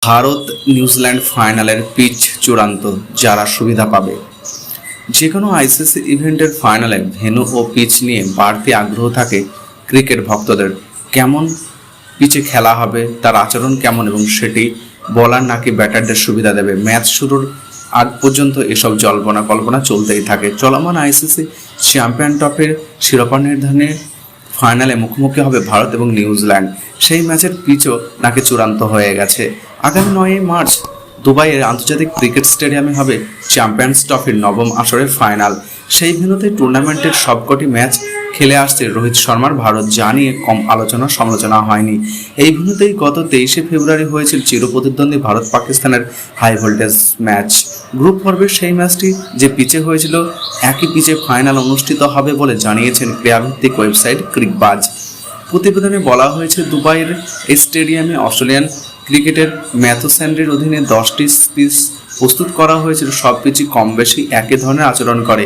Bharat New Zealand ফাইনালের pitch চূড়ান্ত, যারা সুবিধা পাবে। যে কোনো আইসিসি ইভেন্টের ফাইনালে ভেন্যু ও পিচ নিয়ে বাড়তি আগ্রহ থাকে ক্রিকেট ভক্তদের। কেমন পিচে খেলা হবে, তার আচরণ কেমন এবং সেটি বলার নাকি ব্যাটারদের সুবিধা দেবে। ম্যাচ শুরুর আগ পর্যন্ত এসব জল্পনা কল্পনা চলতেই থাকে। চলমান আইসিসি চ্যাম্পিয়ন ট্রফির শিরোপা নির্ধারণে ফাইনালে মুখোমুখি হবে ভারত এবং নিউজিল্যান্ড। সেই ম্যাচের পিচও নাকি চূড়ান্ত হয়ে গেছে। আগামী 9 মার্চ দুবাইয়ের আন্তর্জাতিক ক্রিকেট স্টেডিয়ামে হবে চ্যাম্পিয়ন্স ট্রফির নবম আসরের ফাইনাল। সেই ভেন্যুতে টুর্নামেন্টের সবকটি ম্যাচ খেলে আসছে রোহিত শর্মার ভারত, যা নিয়ে কম আলোচনা সমালোচনা হয়নি। এই ভেন্যুতেই গত 23 ফেব্রুয়ারি হয়েছিল চিরপ্রতিদ্বন্দ্বী ভারত পাকিস্তানের হাই ভোল্টেজ ম্যাচ। গ্রুপ পর্বের সেই ম্যাচটি যে পিচে হয়েছিল, একই পিচে ফাইনাল অনুষ্ঠিত হবে বলে জানিয়েছেন ক্রীড়াভিত্তিক ওয়েবসাইট ক্রিকবাজ। প্রতিবেদনে বলা হয়েছে, দুবাইয়ের এই স্টেডিয়ামে অস্ট্রেলিয়ান ক্রিকেটের ম্যাথু স্যান্ডের অধীনে 10টি পিচ প্রস্তুত করা হয়েছিল। সব পিচই কম বেশি একই ধরনের আচরণ করে।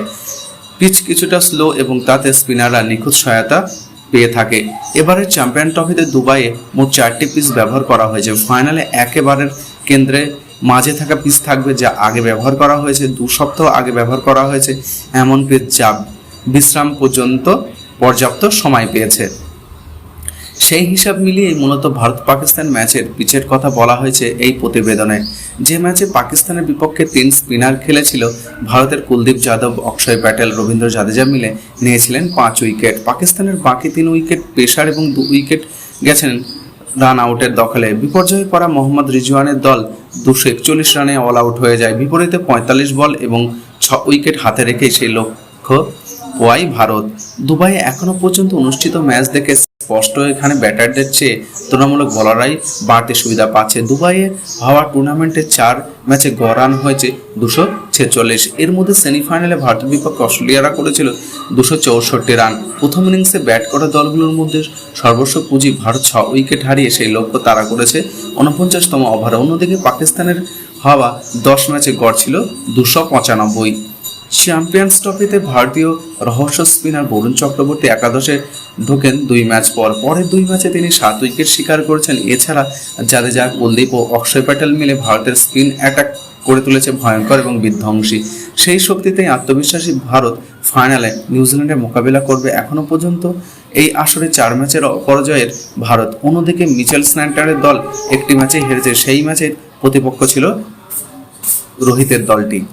পিচ কিছুটা স্লো এবং তাতে স্পিনাররা নিখুঁত সহায়তা পেয়ে থাকে। এবারের চ্যাম্পিয়ন ট্রফিতে দুবাইয়ে মোট 4টি পিচ ব্যবহার করা হয়েছে। ফাইনালে একেবারের কেন্দ্রে মাঝে থাকা পিচ থাকবে, যা আগে ব্যবহার করা হয়েছে। 2 সপ্তাহ আগে ব্যবহার করা হয়েছে এমন পিচ, যা বিশ্রাম পর্যন্ত পর্যাপ্ত সময় পেয়েছে। সেই হিসাব মিলিয়েই মূলত ভারত পাকিস্তান ম্যাচের পিচের কথা বলা হয়েছে এই প্রতিবেদনে। যে ম্যাচে পাকিস্তানের বিপক্ষে 3 স্পিনার খেলেছিল, ভারতের কুলদীপ যাদব, অক্ষয় প্যাটেল, রবীন্দ্র জাদেজা মিলে নিয়েছিলেন 5 উইকেট। পাকিস্তানের বাকি 3 উইকেট পেসার এবং 2 উইকেট গেছেন রান আউটের দখলে। বিপর্যয়ে পড়া মোহাম্মদ রিজওয়ানের দল 241 রানে অল আউট হয়ে যায়। বিপরীতে 45 বল এবং 6 উইকেট হাতে রেখে সেই লক্ষ্য পোয়াই ভারত। দুবাইয়ে এখনো পর্যন্ত অনুষ্ঠিত ম্যাচ দেখে স্পষ্ট, এখানে ব্যাটারদের চেয়ে তুলনামূলক বোলাররাই বাড়তি সুবিধা পাচ্ছে। দুবাইয়ে হওয়া টুর্নামেন্টে 4 ম্যাচে গড় রান হয়েছে 246। এর মধ্যে সেমিফাইনালে ভারতের বিপক্ষে অস্ট্রেলিয়ারা করেছিল 264 রান। প্রথম ইনিংসে ব্যাট করা দলগুলোর মধ্যে সর্বস্ব পুঁজি ভারত 6 উইকেট হারিয়ে সেই লক্ষ্য তাড়া করেছে 49তম ওভারে। অন্যদিকে পাকিস্তানের হওয়া 10 ম্যাচে গড় ছিল 295। চ্যাম্পিয়ন্স ট্রফিতে ভারতীয় রহস্য স্পিনার বরুণ চক্রবর্তী একাদশে ঢোকেন 2 ম্যাচ পর। পরের 2 ম্যাচে তিনি 7 উইকেট শিকার করেছেন। এছাড়া জাদেজা, কুলদীপ ও অক্ষয় প্যাটেল মিলে ভারতের স্পিন অ্যাটাক করে তুলেছে ভয়ঙ্কর এবং বিধ্বংসী। সেই শক্তিতেই আত্মবিশ্বাসী ভারত ফাইনালে নিউজিল্যান্ডের মোকাবিলা করবে। এখনো পর্যন্ত এই আসরে 4 ম্যাচের অপরাজয়ের ভারত। অন্যদিকে মিচেল স্ন্যান্টারের দল একটি ম্যাচে হেরেছে। সেই ম্যাচের প্রতিপক্ষ ছিল রোহিতের দলটি।